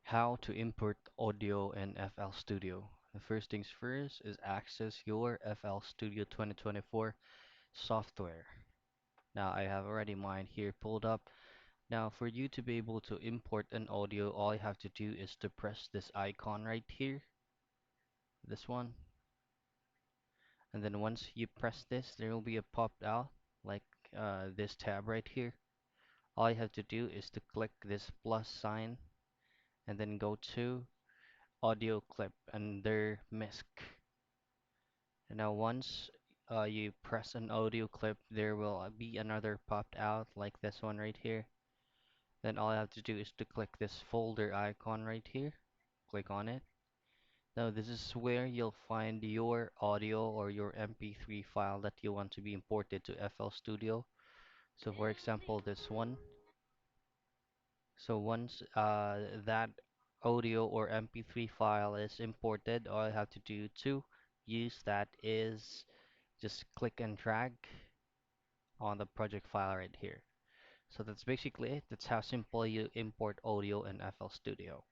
How to import audio in FL Studio. The first things first is access your FL Studio 2024 software. Now I have already mine here pulled up. Now for you to be able to import an audio, all you have to do is to press this icon right here, this one, and then once you press this, there will be a pop out like this tab right here. All you have to do is to click this plus sign and then go to audio clip under MISC. And now once you press an audio clip, there will be another popped out like this one right here. Then all I have to do is to click this folder icon right here. Click on it. Now this is where you'll find your audio or your MP3 file that you want to be imported to FL Studio. So for example, this one. So once that audio or MP3 file is imported, all I have to do to use that is just click and drag on the project file right here. So that's basically it. That's how simple you import audio in FL Studio.